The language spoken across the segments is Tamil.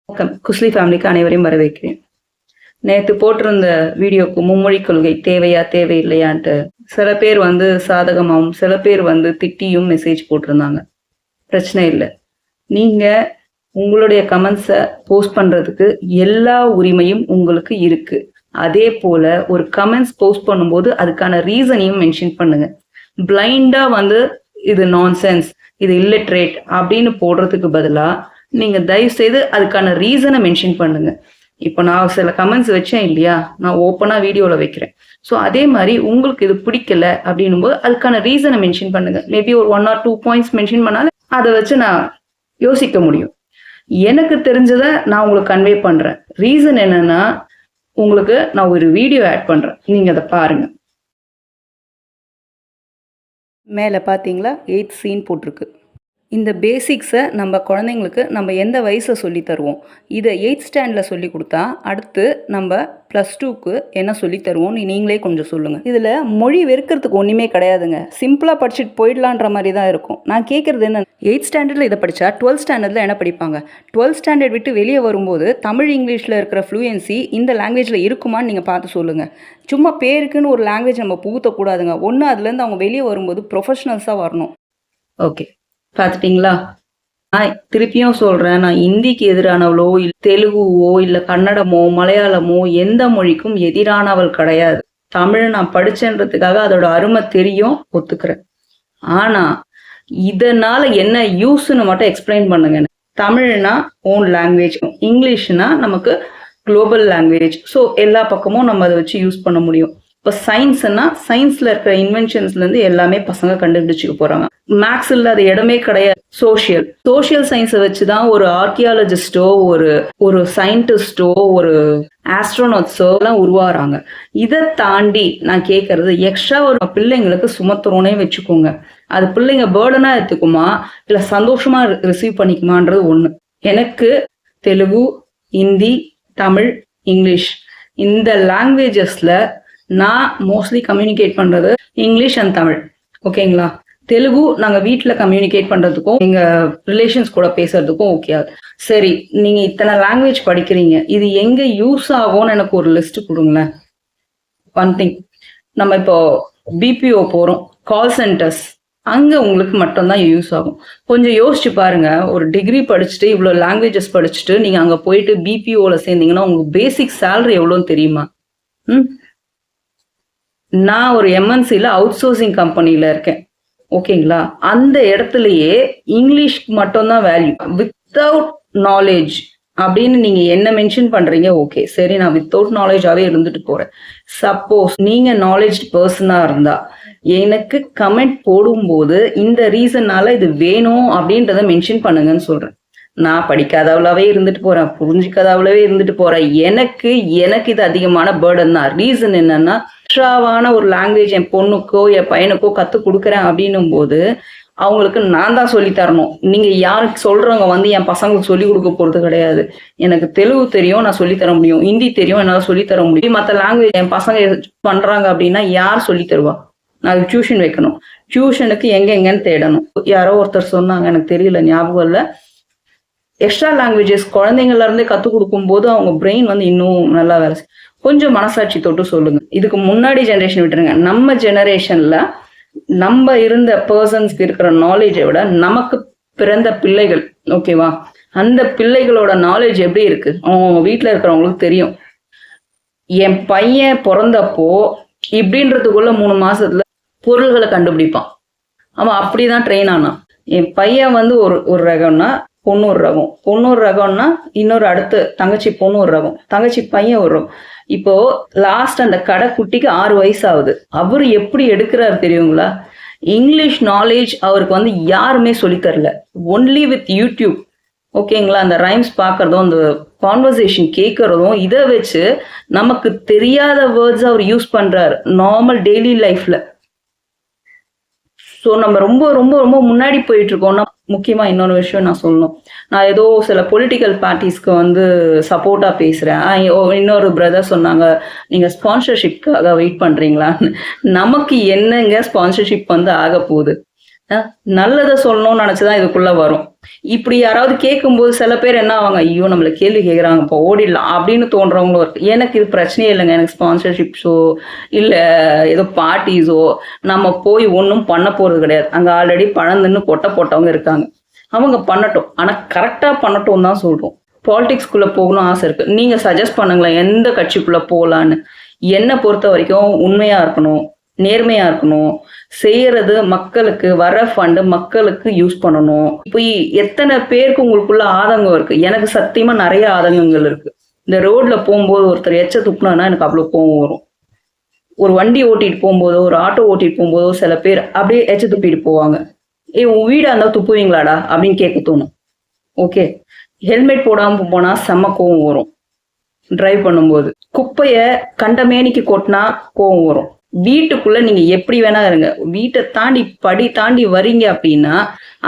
வணக்கம். குஸ்லி ஃபேமிலிக்கு அனைவரையும் வரவேற்கிறேன். நேற்று போட்டிருந்த வீடியோக்கு மும்மொழி கொள்கை தேவையா தேவையில்லையான்ட்டு சில பேர் சாதகமாகவும் சில பேர் திட்டியும் மெசேஜ் போட்டிருந்தாங்க. பிரச்சனை இல்லை. நீங்கள் உங்களுடைய கமெண்ட்ஸை போஸ்ட் பண்ணுறதுக்கு எல்லா உரிமையும் உங்களுக்கு இருக்குது. அதே போல் ஒரு கமெண்ட்ஸ் போஸ்ட் பண்ணும்போது அதுக்கான ரீசனையும் மென்ஷன் பண்ணுங்க. பிளைண்டாக இது நான்சென்ஸ், இது இல்லிட்ரேட் அப்படின்னு போடுறதுக்கு பதிலாக நீங்கள் தயவு செய்து அதுக்கான ரீசனை மென்ஷன் பண்ணுங்க. இப்போ நான் சில கமெண்ட்ஸ் வச்சேன் இல்லையா, நான் ஓப்பனாக வீடியோவில் வைக்கிறேன். ஸோ அதே மாதிரி உங்களுக்கு இது பிடிக்கல அப்படின்னும் போது அதுக்கான ரீசனை மென்ஷன் பண்ணுங்க. மேபி ஒரு 1 or 2 பாயிண்ட்ஸ் மென்ஷன் பண்ணாலும் அதை வச்சு நான் யோசிக்க முடியும். எனக்கு தெரிஞ்சதை நான் உங்களுக்கு கன்வே பண்ணுறேன். ரீசன் என்னன்னா, உங்களுக்கு நான் ஒரு வீடியோ ஆட் பண்ணுறேன், நீங்கள் அதை பாருங்கள். மேலே பார்த்தீங்களா 8th சீன் போட்டிருக்கு. இந்த பேசிக்ஸை நம்ம குழந்தைங்களுக்கு நம்ம எந்த வயசில் சொல்லி தருவோம்? இதை 8th ஸ்டாண்டர்டில் சொல்லி கொடுத்தா அடுத்து நம்ம +2க்கு என்ன சொல்லி தருவோம்னு நீங்களே கொஞ்சம் சொல்லுங்கள். இதில் மொழி வெறுக்கிறதுக்கு ஒன்றுமே கிடையாதுங்க. சிம்பிளாக படிச்சுட்டு போயிடலான்ற மாதிரி தான் இருக்கும். நான் கேட்குறது என்ன, 8th ஸ்டாண்டர்டில் இதை படித்தா 12th ஸ்டாண்டர்டில் என்ன படிப்பாங்க? 12th ஸ்டாண்டர்ட் விட்டு வெளியே வரும்போது தமிழ் இங்கிலீஷில் இருக்கிற ஃப்ளூயன்சி இந்த லாங்குவேஜில் இருக்குமான்னு நீங்கள் பார்த்து சொல்லுங்கள். சும்மா பேருக்குன்னு ஒரு லாங்குவேஜ் நம்ம புகுத்தக்கூடாதுங்க. ஒன்று அதுலேருந்து அவங்க வெளியே வரும்போது ப்ரொஃபஷனல்ஸாக வரணும். ஓகே, பார்த்துட்டிங்களா? நான் திருப்பியும் சொல்கிறேன், நான் ஹிந்திக்கு எதிரானவளோ தெலுங்குவோ இல்லை கன்னடமோ மலையாளமோ எந்த மொழிக்கும் எதிரானவள் கிடையாது. தமிழ் நான் படித்தேன்றதுக்காக அதோட அருமை தெரியும், ஒத்துக்கிறேன். ஆனால் இதனால் என்ன யூஸ்ன்னு மட்டும் எக்ஸ்பிளைன் பண்ணுங்க. தமிழ்னா ஓன் லாங்குவேஜ், இங்கிலீஷ்னா நமக்கு குளோபல் லாங்குவேஜ். ஸோ எல்லா பக்கமும் நம்ம அதை வச்சு யூஸ் பண்ண முடியும். இப்போ சயின்ஸ்னா சயின்ஸில் இருக்கிற இன்வென்ஷன்ஸ்லேருந்து எல்லாமே பசங்க கண்டுபிடிச்சிக்க போகிறாங்க. மேக்ஸில் அது இடமே கிடையாது. சோஷியல் சயின்ஸை வச்சு தான் ஒரு ஆர்கியாலஜிஸ்டோ ஒரு சயின்டிஸ்டோ ஒரு ஆஸ்ட்ரோனாட்ஸோ எல்லாம் உருவாகிறாங்க. இதை தாண்டி நான் கேட்கறது, எக்ஸ்ட்ரா ஒரு பிள்ளைங்களுக்கு சுமத்துறோன்னே வச்சுக்கோங்க. அது பிள்ளைங்க பேர்டனாக எடுத்துக்குமா இல்லை சந்தோஷமாக ரிசீவ் பண்ணிக்குமான்றது ஒன்று. எனக்கு தெலுங்கு, ஹிந்தி, தமிழ், இங்கிலீஷ் இந்த லாங்குவேஜஸில் நான் மோஸ்ட்லி கம்யூனிகேட் பண்ணுறது இங்கிலீஷ் அண்ட் தமிழ். ஓகேங்களா? தெலுங்கு நாங்கள் வீட்டில் கம்யூனிகேட் பண்ணுறதுக்கும் எங்கள் ரிலேஷன்ஸ் கூட பேசுறதுக்கும் ஓகே. சரி, நீங்கள் இத்தனை லாங்குவேஜ் படிக்கிறீங்க, இது எங்கே யூஸ் ஆகும்னு எனக்கு ஒரு லிஸ்ட் கொடுங்களேன். ஒன் திங், நம்ம இப்போ பிபிஓ போகிறோம், கால் சென்டர்ஸ், அங்கே உங்களுக்கு மட்டும்தான் யூஸ் ஆகும். கொஞ்சம் யோசிச்சு பாருங்க. ஒரு டிகிரி படிச்சுட்டு இவ்வளோ லாங்குவேஜஸ் படிச்சுட்டு நீங்கள் அங்கே போயிட்டு பிபிஓவில் சேர்ந்தீங்கன்னா உங்களுக்கு பேசிக் சேலரி எவ்வளோன்னு தெரியுமா? நான் ஒரு எம்என்சியில் அவுட் சோர்சிங் கம்பெனியில் இருக்கேன். ஓகேங்களா? அந்த இடத்துலையே இங்கிலீஷ்க்கு மட்டும்தான் வேல்யூ. வித்தவுட் நாலேஜ் அப்படின்னு நீங்கள் என்ன மென்ஷன் பண்ணுறீங்க, ஓகே சரி, நான் வித்தவுட் நாலேஜாகவே இருந்துட்டு போகிறேன். சப்போஸ் நீங்கள் நாலேஜ் பர்சனாக இருந்தால் எனக்கு கமெண்ட் போடும்போது இந்த ரீசன்னால இது வேணும் அப்படின்றத மென்ஷன் பண்ணுங்கன்னு சொல்கிறேன். நான் படிக்காதவளாவே இருந்துட்டு போகிறேன், புரிஞ்சிக்காதவளாவே இருந்துட்டு போகிறேன், எனக்கு இது அதிகமான பேர்டன் தான். ரீசன் என்னன்னா, எக்ஸ்ட்ராவான ஒரு லாங்குவேஜ் என் பொண்ணுக்கோ என் பையனுக்கோ கற்றுக் கொடுக்குறேன் அப்படின்னும் போது அவங்களுக்கு நான் தான் சொல்லித்தரணும். நீங்கள் யாருக்கு சொல்கிறவங்க என் பசங்களுக்கு சொல்லிக் கொடுக்க போகிறது கிடையாது. எனக்கு தெலுங்கு தெரியும், நான் சொல்லித்தர முடியும். ஹிந்தி தெரியும், என்னால் சொல்லித்தர முடியும். மற்ற லாங்குவேஜ் என் பசங்க பண்ணுறாங்க அப்படின்னா யார் சொல்லித்தருவா? நான் டியூஷன் வைக்கணும். டியூஷனுக்கு எங்கெங்கன்னு தேடணும். யாரோ ஒருத்தர் சொன்னாங்க, எனக்கு தெரியல, ஞாபகம் இல்லை. எக்ஸ்ட்ரா லாங்குவேஜஸ் குழந்தைங்கள்லேருந்தே கற்றுக் கொடுக்கும்போது அவங்க பிரெயின் இன்னும் நல்லா வேலை. கொஞ்சம் மனசாட்சி தொட்டு சொல்லுங்க. இதுக்கு முன்னாடி ஜென்ரேஷன் விட்டுருங்க. நம்ம ஜெனரேஷன்ல நம்ம இருந்த பர்சன்ஸ்க்கு இருக்கிற நாலேஜை விட நமக்கு பிறந்த பிள்ளைகள், ஓகேவா, அந்த பிள்ளைகளோட நாலேஜ் எப்படி இருக்கு அவங்க வீட்டில் இருக்கிறவங்களுக்கு தெரியும். என் பையன் பிறந்தப்போ இப்படின்றதுக்குள்ள 3 மாசத்துல பொருள்களை கண்டுபிடிப்பான். அவன் அப்படிதான் ட்ரெயின் ஆனான். என் பையன் ஒரு ரகம்னா பொண்ணு ஒரு ரகம், பொண்ணு ஒரு ரகம்னா இன்னொரு அடுத்து தங்கச்சி பொண்ணு ஒரு ரகம், தங்கச்சி பையன் ஒரு ரகம். இப்போ லாஸ்ட் அந்த கடை குட்டிக்கு 6 வயசு ஆகுது. அவரு எப்படி எடுக்கிறாரு தெரியுங்களா? இங்கிலீஷ் நாலேஜ் அவருக்கு யாருமே சொல்லித்தரல. Only with YouTube. ஓகேங்களா? அந்த ரைம்ஸ் பார்க்கறதும் அந்த கான்வர்சேஷன் கேட்கறதும் இதை வச்சு நமக்கு தெரியாத வேர்ட்ஸ் அவர் யூஸ் பண்றாரு நார்மல் டெய்லி லைஃப்ல. ஸோ நம்ம ரொம்ப ரொம்ப ரொம்ப முன்னாடி போயிட்டு இருக்கோம். முக்கியமாக இன்னொரு விஷயம் நான் சொல்லணும். நான் ஏதோ சில பொலிட்டிக்கல் பார்ட்டிஸ்க்கு சப்போர்ட்டாக பேசுகிறேன். இன்னொரு பிரதர் சொன்னாங்க, நீங்கள் ஸ்பான்சர்ஷிப்காக வெயிட் பண்ணுறீங்களான்னு. நமக்கு என்னங்க ஸ்பான்சர்ஷிப் ஆக போகுது? நல்லதை சொல்லணும்னு நினச்சி தான் இதுக்குள்ளே வரும். இப்படி யாராவது கேட்கும்போது சில பேர் என்ன ஆவாங்க, ஐயோ நம்மள கேள்வி கேட்குறாங்க இப்போ ஓடிடலாம் அப்படின்னு தோன்றவங்களும் இருக்கு. எனக்கு இது பிரச்சனையே இல்லைங்க. எனக்கு ஸ்பான்சர்ஷிப்ஸோ இல்ல ஏதோ பார்ட்டிஸோ நம்ம போய் ஒன்றும் பண்ண போறது கிடையாது. அங்க ஆல்ரெடி பணம் தின்னு கொட்டை போட்டவங்க இருக்காங்க. அவங்க பண்ணட்டும். ஆனா கரெக்டா பண்ணட்டும் தான் சொல்றோம். பாலிடிக்ஸ்குள்ள போகணும் ஆசை இருக்கு. நீங்க சஜஸ்ட் பண்ணுங்களேன் எந்த கட்சிக்குள்ள போகலான்னு. என்னை பொறுத்த வரைக்கும் உண்மையா இருக்கணும், நேர்மையா இருக்கணும், செய்யறது மக்களுக்கு வர ஃபண்டு மக்களுக்கு யூஸ் பண்ணணும். இப்போ எத்தனை பேருக்கு உங்களுக்குள்ள ஆதங்கம் இருக்கு? எனக்கு சத்தியமா நிறைய ஆதங்கங்கள் இருக்கு. இந்த ரோட்ல போகும்போது ஒருத்தர் எச்ச துப்புனான்னா எனக்கு அவ்வளோ கோவம் வரும். ஒரு வண்டி ஓட்டிட்டு போகும்போதோ ஒரு ஆட்டோ ஓட்டிட்டு போகும்போதோ சில பேர் அப்படியே எச்ச துப்பிட்டு போவாங்க. உன் வீடா இருந்தா துப்புவீங்களாடா அப்படின்னு கேட்க தோணும். ஓகே, ஹெல்மெட் போடாம போனா செம்ம கோவம் வரும். டிரைவ் பண்ணும்போது குப்பைய கண்டமேனிக்கு கொட்டினா கோவம் வரும். வீட்டுக்குள்ள நீங்க எப்படி வேணா இருங்க, வீட்டை தாண்டி படி தாண்டி வரீங்க அப்படின்னா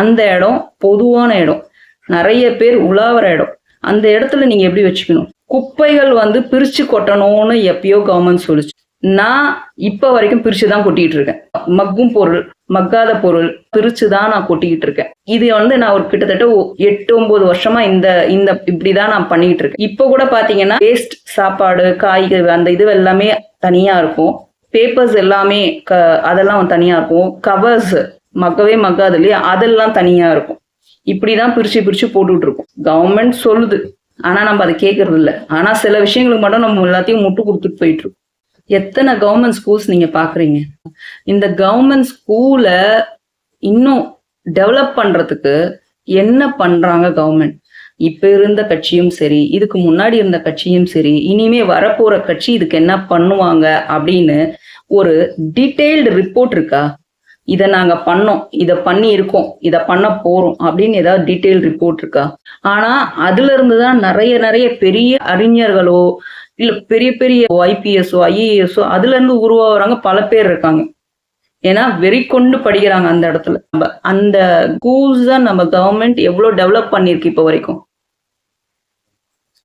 அந்த இடம் பொதுவான இடம், நிறைய பேர் உலாவற இடம். அந்த இடத்துல நீங்க எப்படி வச்சுக்கணும்? குப்பைகள் பிரிச்சு கொட்டணும்னு எப்பயோ கவர்மெண்ட் சொல்லுச்சு. நான் இப்ப வரைக்கும் பிரிச்சுதான் கொட்டிட்டு இருக்கேன். மக்கும் பொருள், மக்காத பொருள் பிரிச்சுதான் நான் கொட்டிக்கிட்டு இருக்கேன். இது நான் ஒரு கிட்டத்தட்ட 8-9 வருஷமா இந்த இந்த இப்படிதான் நான் பண்ணிட்டு இருக்கேன். இப்ப கூட பாத்தீங்கன்னா வேஸ்ட் சாப்பாடு, காய்கறி அந்த இது எல்லாமே தனியா இருக்கும். பேப்பர்ஸ் எல்லாமே அதெல்லாம் தனியா இருக்கும். கவர்ஸ் மக்கவே மக்காது இல்லையா, அதெல்லாம் தனியா இருக்கும். இப்படிதான் பிரிச்சு பிரிச்சு போட்டுட்டு இருக்கோம். கவர்மெண்ட் சொல்லுது, ஆனா நம்ம அதை கேட்கறது இல்லை. ஆனா சில விஷயங்களுக்கு மட்டும் நம்ம எல்லாத்தையும் முட்டு கொடுத்துட்டு போயிட்டு இருக்கோம். எத்தனை கவர்மெண்ட் ஸ்கூல்ஸ் நீங்க பாக்குறீங்க? இந்த கவர்மெண்ட் ஸ்கூலை இன்னும் டெவலப் பண்றதுக்கு என்ன பண்றாங்க கவர்மெண்ட்? இப்ப இருந்த கட்சியும் சரி, இதுக்கு முன்னாடி இருந்த கட்சியும் சரி, இனிமே வரப்போற கட்சி இதுக்கு என்ன பண்ணுவாங்க அப்படின்னு ஒரு டீடைல்டு ரிப்போர்ட் இருக்கா? இதை நாங்க பண்ணோம், இதை பண்ணி இருக்கோம், இதை பண்ண போறோம் அப்படின்னு ஏதாவது டீடைல் ரிப்போர்ட் இருக்கா? ஆனா அதுல இருந்துதான் நிறைய நிறைய பெரிய அறிஞர்களோ இல்ல பெரிய பெரிய ஐபிஎஸ்ஓ ஐஏஎஸ்ஓ அதுல இருந்து உருவாகுறாங்க பல பேர் இருக்காங்க. ஏன்னா வெறி கொண்டு படிக்கிறாங்க அந்த இடத்துல. அந்த ஸ்கூல்ஸ் தான் நம்ம கவர்மெண்ட் எவ்வளவு டெவலப் பண்ணிருக்கு இப்ப வரைக்கும்.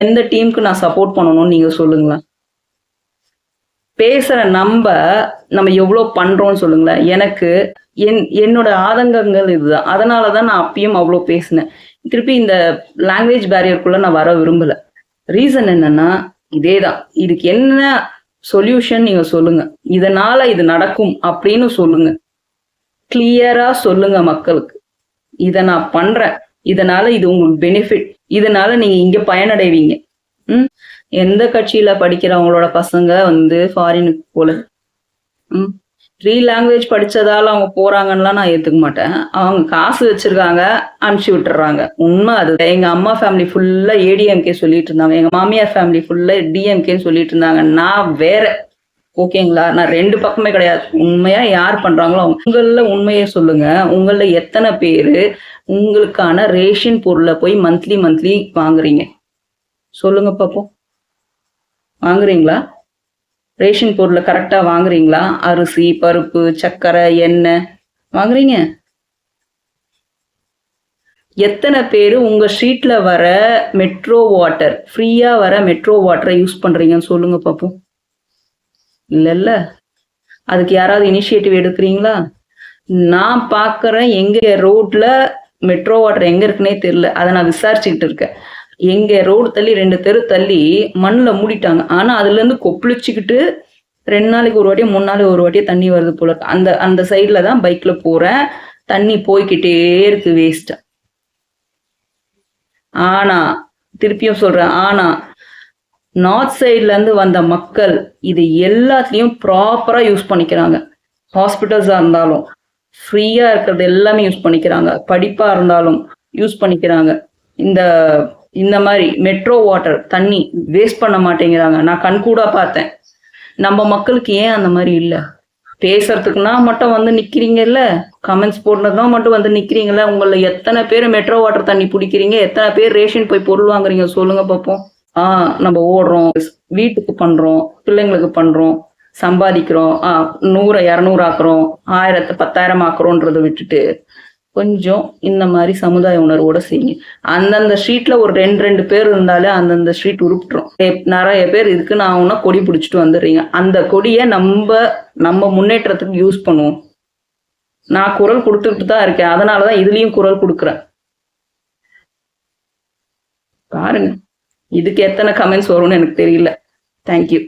எந்த டீமுக்கு நான் சப்போர்ட் பண்ணணும்னு நீங்க சொல்லுங்களேன். பேசுற நம்ம எவ்வளவு பண்றோம்னு சொல்லுங்களேன். எனக்கு என்னோட ஆதங்கங்கள் இதுதான். அதனாலதான் நான் அப்பயும் அவ்வளவு பேசினேன். திருப்பி இந்த லாங்குவேஜ் பேரியருக்குள்ள நான் வர விரும்பல. ரீசன் என்னன்னா இதேதான். இதுக்கு என்ன சொல்யூஷன் நீங்க சொல்லுங்க. இதனால இது நடக்கும் அப்படின்னு சொல்லுங்க. கிளியரா சொல்லுங்க மக்களுக்கு. இதை நான் பண்றேன், இதனால இது உங்களுக்கு பெனிஃபிட், இதனால நீங்க இங்க பயனடைவீங்க. எந்த கட்சியில படிக்கிறவங்களோட பசங்க ஃபாரினுக்கு போல 3 லாங்குவேஜ் படிச்சதால அவங்க போறாங்கன்னுலாம் நான் ஏத்துக்க மாட்டேன். அவங்க காசு வச்சிருக்காங்க, அனுப்பிச்சு விட்டுறாங்க. உண்மை அது. எங்க அம்மா ஃபேமிலி ஃபுல்லா ஏடிஎம்கே சொல்லிட்டு இருந்தாங்க, எங்க மாமியார் ஃபேமிலி ஃபுல்லா டிஎம்கேன்னு சொல்லிட்டு இருந்தாங்க. நான் வேற. ஓகேங்களா? நான் 2 பக்கமே கிடையாது. உண்மையா யார் பண்றாங்களோ அவங்க. உங்கள உண்மையை சொல்லுங்க. உங்கள எத்தனை பேரு உங்களுக்கான ரேஷன் பொருளை போய் மந்த்லி வாங்குறீங்க? சொல்லுங்க பாப்போம். வாங்குறீங்களா? ரேஷன் பொருளை கரெக்டா வாங்குறீங்களா? அரிசி, பருப்பு, சர்க்கரை, எண்ணெய் வாங்குறீங்க? எத்தனை பேரு உங்க ஸ்ட்ரீட்ல வர மெட்ரோ வாட்டர், ஃப்ரீயா வர மெட்ரோ வாட்டரை யூஸ் பண்றீங்கன்னு சொல்லுங்க பாப்போம். இல்ல, அதுக்கு யாராவது இனிஷியேட்டிவ் எடுக்கிறீங்களா? நான் பாக்குறேன் எங்க ரோட்ல மெட்ரோ வாட்டர் எங்க இருக்குன்னே தெரியல. அதை நான் விசாரிச்சுக்கிட்டு இருக்கேன். எங்க ரோடு தள்ளி 2 தெரு தள்ளி மண்ணில் மூடிட்டாங்க. ஆனா அதுல இருந்து கொப்பளிச்சுக்கிட்டு 2 நாளைக்கு ஒரு வாட்டியும் 3 நாளைக்கு ஒரு வாட்டியும் தண்ணி வருது போல இருக்கு. அந்த சைட்ல தான் பைக்ல போறேன், தண்ணி போய்கிட்டே இருக்கு வேஸ்டா. ஆனா திருப்பியும் சொல்றேன், ஆனா நார்த் சைட்ல இருந்து வந்த மக்கள் இது எல்லாத்தையும் ப்ராப்பரா யூஸ் பண்ணிக்கிறாங்க. ஹாஸ்பிட்டல்ஸா இருந்தாலும் ஃப்ரீயா இருக்கிறது எல்லாமே யூஸ் பண்ணிக்கிறாங்க. படிப்பா இருந்தாலும் யூஸ் பண்ணிக்கிறாங்க. இந்த மாதிரி மெட்ரோ வாட்டர் தண்ணி வேஸ்ட் பண்ண மாட்டேங்கிறாங்க. நான் கண்கூடா பார்த்தேன். நம்ம மக்களுக்கு ஏன் அந்த மாதிரி இல்லை? பேசுறதுக்குன்னா மட்டும் நிக்கிறீங்கல்ல, கமெண்ட்ஸ் போடுறதுதான் மட்டும் நிக்கிறீங்கல்ல. உங்களை எத்தனை பேர் மெட்ரோ வாட்டர் தண்ணி பிடிக்கிறீங்க? எத்தனை பேர் ரேஷன் போய் பொருள் வாங்குறீங்க? சொல்லுங்க பார்ப்போம். நம்ம ஓடுறோம், வீட்டுக்கு பண்றோம், பிள்ளைங்களுக்கு பண்றோம், சம்பாதிக்கிறோம், 100-200 ஆக்குறோம், 1000-10,000 ஆக்குறோன்றதை விட்டுட்டு கொஞ்சம் இந்த மாதிரி சமுதாய உணர்வோட செய்யுங்க. அந்தந்த ஸ்ட்ரீட்ல ஒரு 2 பேர் இருந்தாலே அந்தந்த ஸ்ட்ரீட் உருப்பிட்டுரும். நிறைய பேர் இதுக்கு நான் கொடி பிடிச்சிட்டு வந்துடுறீங்க. அந்த கொடியை நம்ம முன்னேற்றத்துக்கு யூஸ் பண்ணுவோம். நான் குரல் கொடுத்துட்டு தான் இருக்கேன். அதனாலதான் இதுலயும் குரல் கொடுக்குறேன். பாருங்க. இதுக்கு எத்தனை கமெண்ட்ஸ் வரும்னு எனக்கு தெரியல. Thank you.